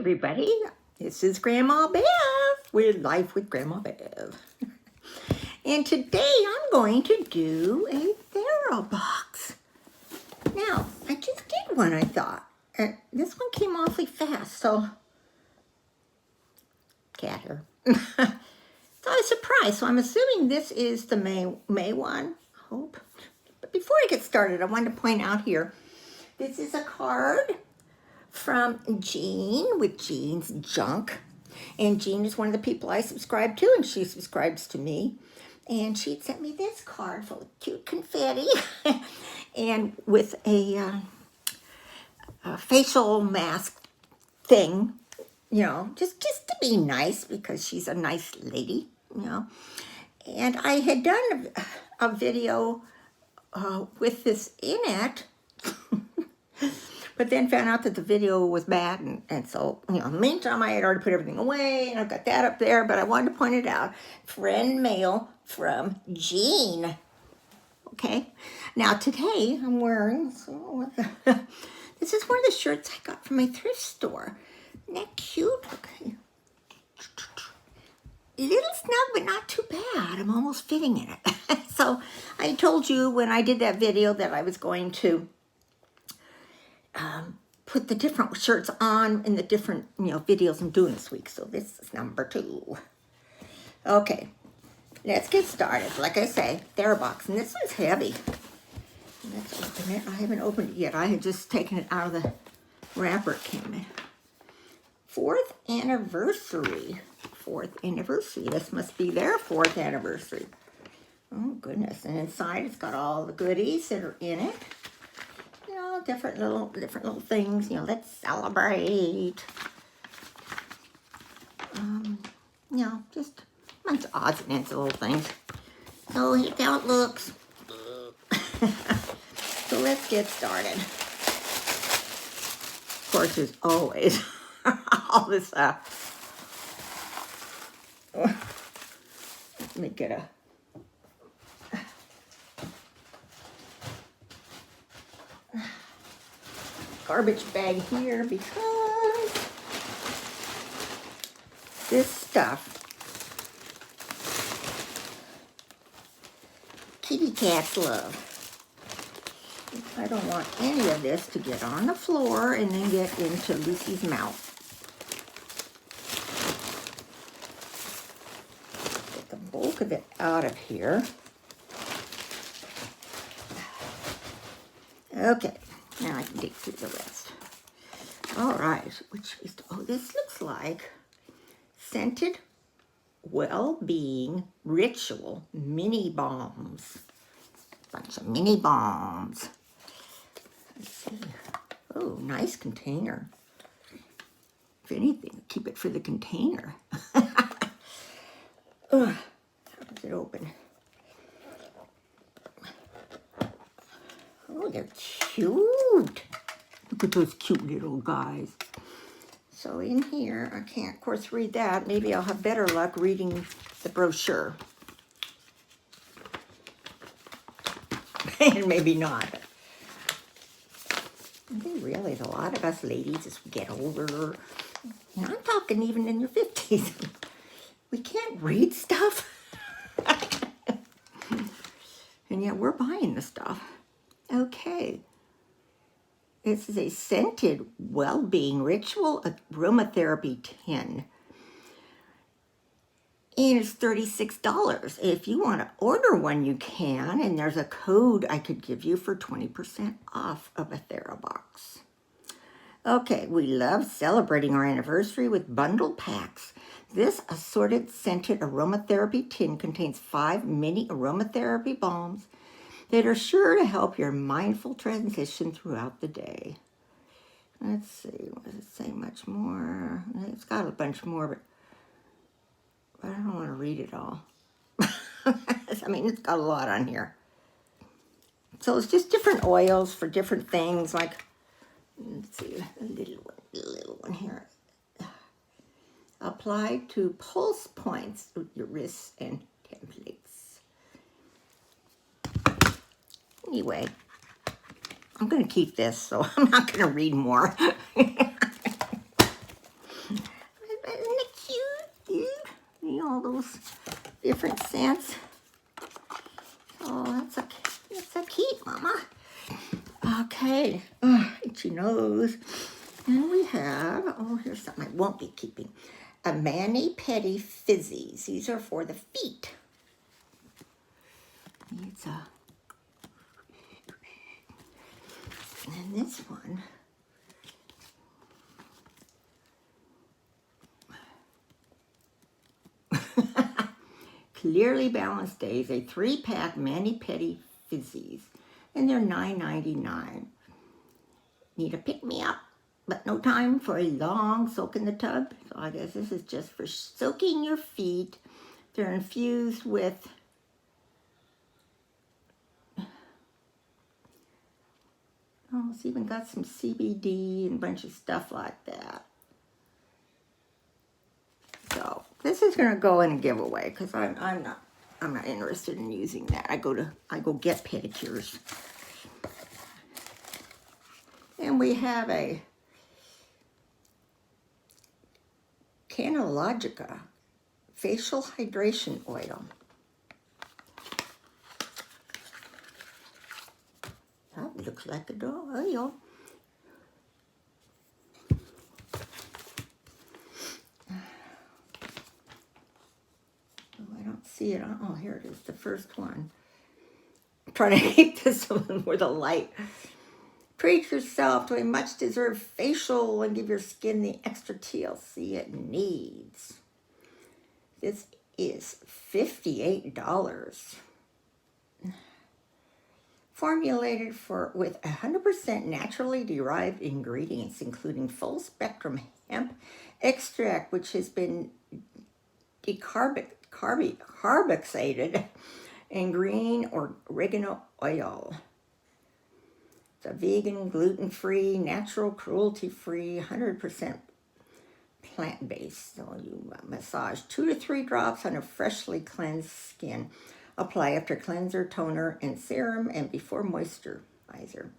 everybody. This is Grandma Bev with Life with Grandma Bev. And today I'm going to do a TheraBox. Now, I just did one, I thought. And this one came awfully fast, so... cat hair. So I was surprised. So I'm assuming this is the May one. I hope. But before I get started, I wanted to point out here, this is a card from Jean with Jean's Junk. And Jean is one of the people I subscribe to, and she subscribes to me. And she sent me this card full of cute confetti and with a facial mask thing, you know, just to be nice because she's a nice lady, you know. And I had done a video with this in it, but then found out that the video was bad, and so, you know, in the meantime, I had already put everything away, and I've got that up there, but I wanted to point it out. Friend mail from Jean. Okay? Now, today, I'm wearing, this is one of the shirts I got from my thrift store. Isn't that cute? Okay. A little snug, but not too bad. I'm almost fitting in it. So, I told you when I did that video that I was going to put the different shirts on in the different, you know, videos I'm doing this week. So this is number 2. Okay, let's get started. Like I say, TheraBox, and this one's heavy. Let's open it. I haven't opened it yet. I had just taken it out of the wrapper it came in. 4th anniversary. 4th anniversary. This must be their 4th anniversary. Oh goodness! And inside it's got all the goodies that are in it. Different little things, you know, let's celebrate. You know, just a bunch of odds and ends of little things. So here's how it looks. So let's get started. Of course, there's always all this Let me get a garbage bag here because this stuff kitty cats love. I don't want any of this to get on the floor and then get into Lucy's mouth. Get the bulk of it out of here. Okay. Now I can dig through the rest. All right, this looks like Scented Well-Being Ritual Mini Balms. Bunch of mini balms. Let's see. Oh, nice container. If anything, keep it for the container. How does it open? Oh, they're cute. Look at those cute little guys. So in here, I can't, of course, read that. Maybe I'll have better luck reading the brochure. And maybe not. I think really, a lot of us ladies, as we get older, and I'm talking even in your 50s, we can't read stuff. And yet we're buying the stuff. Okay, this is a Scented Well-Being Ritual Aromatherapy Tin. And it's $36. If you want to order one, you can. And there's a code I could give you for 20% off of a TheraBox. Okay, we love celebrating our anniversary with bundle packs. This assorted scented aromatherapy tin contains 5 mini aromatherapy balms that are sure to help your mindful transition throughout the day. Let's see, what does it say much more? It's got a bunch more, but I don't want to read it all. I mean, it's got a lot on here. So it's just different oils for different things, like, let's see, a little one here. Applied to pulse points with your wrists and templates. Anyway, I'm going to keep this, so I'm not going to read more. all those different scents. Oh, that's a keep, Mama. Okay, itchy nose. And we have, oh, here's something I won't be keeping. A mani-pedi fizzies. These are for the feet. It's a, and this one, Clearly Balanced Days, a 3-pack mani-pedi fizzies, and they're $9.99. Need a pick-me-up, but no time for a long soak in the tub. So I guess this is just for soaking your feet. They're infused with oh, it's even got some CBD and a bunch of stuff like that. So this is gonna go in a giveaway because I'm not interested in using that. I go get pedicures. And we have a Canalogica facial hydration oil. That looks like a oil. I don't see it. Oh, here it is, the first one. I'm trying to keep this one where the light. Treat yourself to a much-deserved facial and give your skin the extra TLC it needs. This is $58. Formulated with 100% naturally derived ingredients, including full-spectrum hemp extract, which has been decarboxylated, and green oregano oil. It's a vegan, gluten-free, natural, cruelty-free, 100% plant-based. So you massage 2 to 3 drops on a freshly cleansed skin. Apply after cleanser, toner, and serum, and before moisturizer.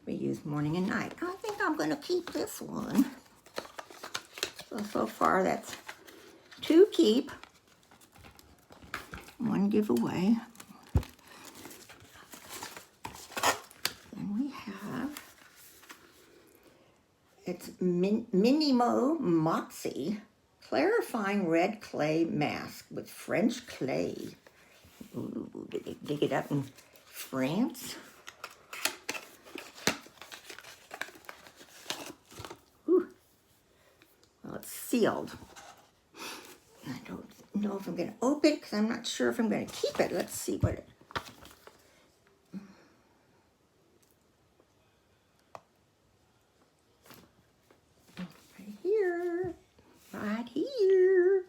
We use morning and night. I think I'm going to keep this one. So far, that's 2 keep, 1 giveaway. Then we have, it's Minimo Moxie Clarifying Red Clay Mask with French clay. Ooh, did they dig it up in France? Ooh. Well, it's sealed. I don't know if I'm going to open it because I'm not sure if I'm going to keep it. Let's see what it... Right here.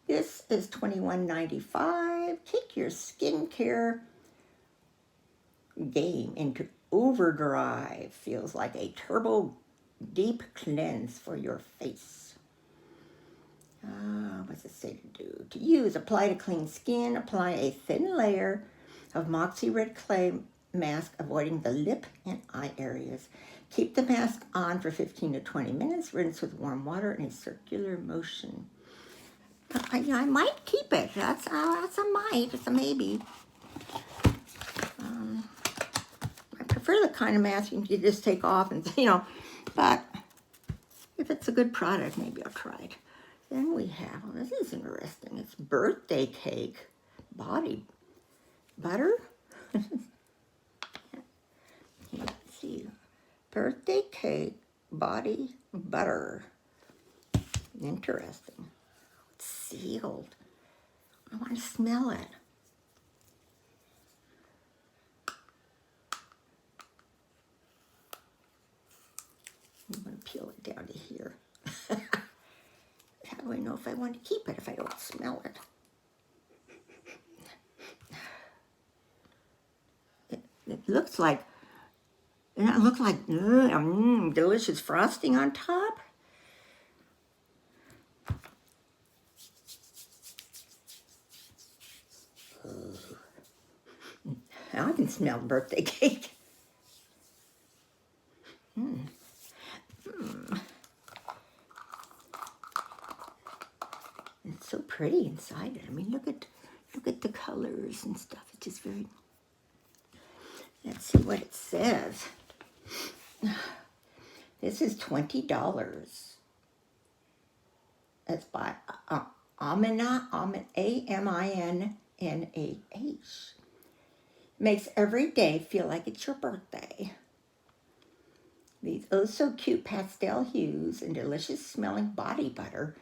This is $21.95. Take your skincare game into overdrive. Feels like a turbo deep cleanse for your face. What's it say to do? To use, apply to clean skin. Apply a thin layer of Moxie Red Clay mask, avoiding the lip and eye areas. Keep the mask on for 15 to 20 minutes. Rinse with warm water in a circular motion. I might keep it. That's a might. It's a maybe. I prefer the kind of mask you can just take off and, but if it's a good product, maybe I'll try it. Then we have, oh, this is interesting. It's birthday cake body butter. Let's see. Birthday cake body butter. Interesting. It's sealed. I want to smell it. I'm going to peel it down to here. How do I know if I want to keep it if I don't smell it? It looks like, doesn't it look like delicious frosting on top? I can smell birthday cake. It's so pretty inside it. I mean, look at the colors and stuff. It's just very. Let's see what it says. This is $20. It's by Aminah. Makes every day feel like it's your birthday. These oh so cute pastel hues and delicious smelling body butter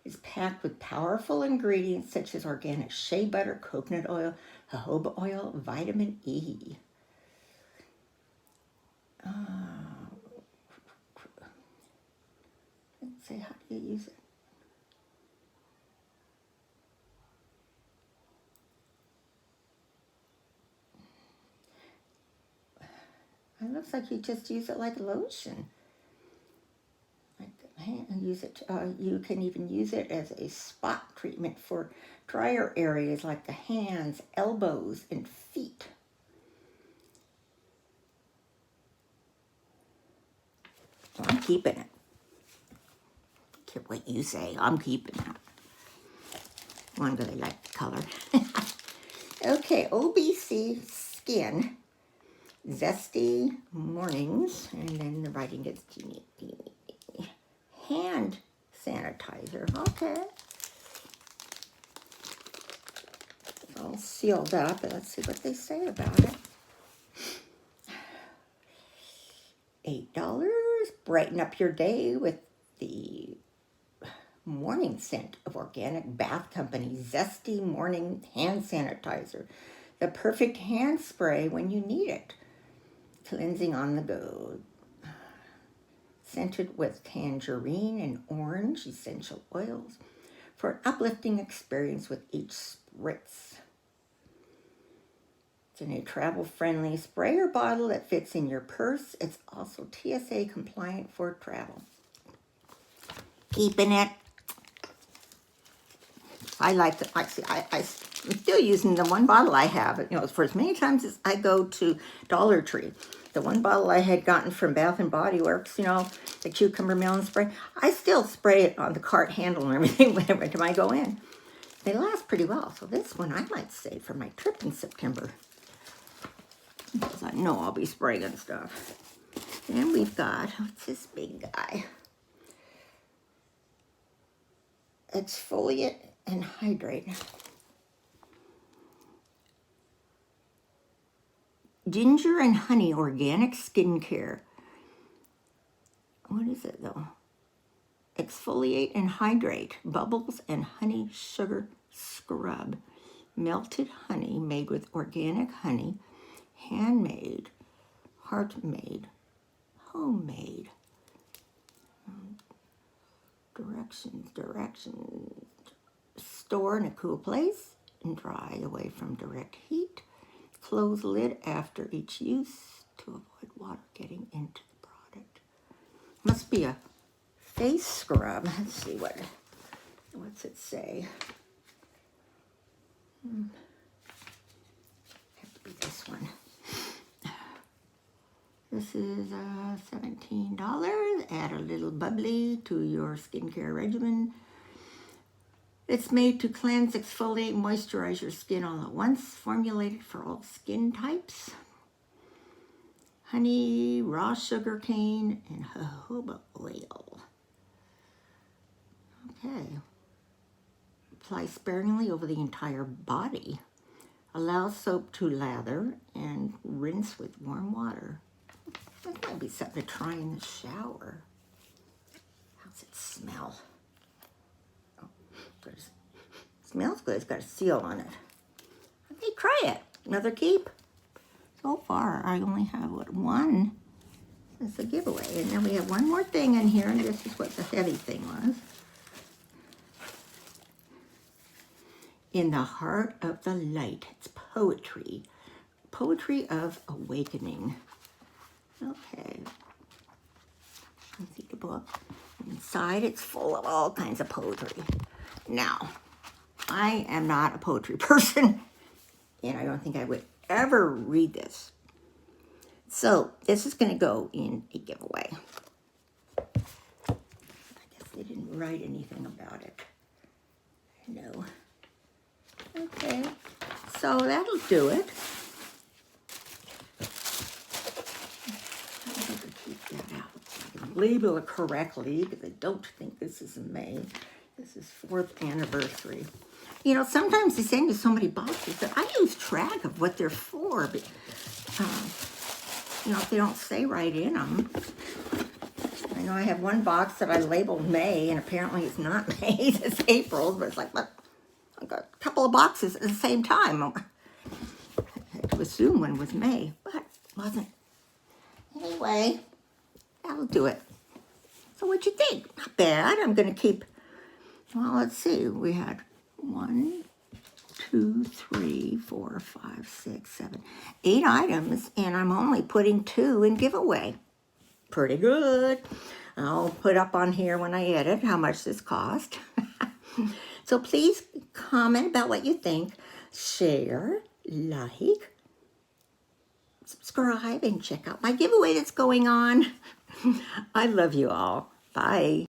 is packed with powerful ingredients such as organic shea butter, coconut oil, jojoba oil, vitamin E. Let's see, how do you use it? It looks like you just use it like lotion. And use it. You can even use it as a spot treatment for drier areas like the hands, elbows, and feet. So I'm keeping it. Care what you say. I'm keeping it. One really like the color. Okay, OBC Skin Zesty Mornings, and then the writing gets teeny. Hand sanitizer. Okay. It's all sealed up. Let's see what they say about it. $8. Brighten up your day with the morning scent of organic bath company Zesty Morning Hand Sanitizer. The perfect hand spray when you need it. Cleansing on the go. Scented with tangerine and orange essential oils for an uplifting experience with each spritz. It's in a travel-friendly sprayer bottle that fits in your purse. It's also TSA compliant for travel. Keeping it. I like it. I'm still using the one bottle I have. You know, for as many times as I go to Dollar Tree. The one bottle I had gotten from Bath and Body Works, you know, the cucumber melon spray, I still spray it on the cart handle and everything whenever I go in. They last pretty well. So this one I might save for my trip in September, because I know I'll be spraying stuff. Then we've got, what's this big guy? Exfoliate and Hydrate. Ginger and honey organic skincare. What is it though? Exfoliate and Hydrate. Bubbles and honey sugar scrub. Melted honey made with organic honey. Handmade. Heart-made. Homemade. Directions. Store in a cool place and dry away from direct heat. Close lid after each use to avoid water getting into the product. Must be a face scrub. Let's see what's it say. Have to be this one. This is $17. Add a little bubbly to your skincare regimen. It's made to cleanse, exfoliate, and moisturize your skin all at once. Formulated for all skin types. Honey, raw sugar cane, and jojoba oil. Okay. Apply sparingly over the entire body. Allow soap to lather and rinse with warm water. That might be something to try in the shower. How's it smell? Oh, good. Smells good. It's got a seal on it. Okay, try it. Another keep. So far, I only have, one? It's a giveaway. And then we have one more thing in here, and this is what the heavy thing was. In the heart of the light. It's poetry. Poetry of awakening. Okay. Let's see the book. Inside, it's full of all kinds of poetry. Now, I am not a poetry person, and I don't think I would ever read this. So, this is going to go in a giveaway. I guess they didn't write anything about it. So that'll do it. Keep that out. I can label it correctly because I don't think this is May. This is 4th anniversary. You know, sometimes they send you so many boxes that I lose track of what they're for. But, you know, if they don't say right in them. I know I have one box that I labeled May, and apparently it's not May, it's April, but it's like, what? I got a couple of boxes at the same time. I had to assume one was May, but it wasn't. Anyway, that'll do it. So what'd you think? Not bad. I'm going to keep, well, let's see. We had 1, 2, 3, 4, 5, 6, 7, 8 items, and I'm only putting 2 in giveaway. Pretty good. I'll put up on here when I edit how much this cost. So please comment about what you think. Share, like, subscribe, and check out my giveaway that's going on. I love you all. Bye.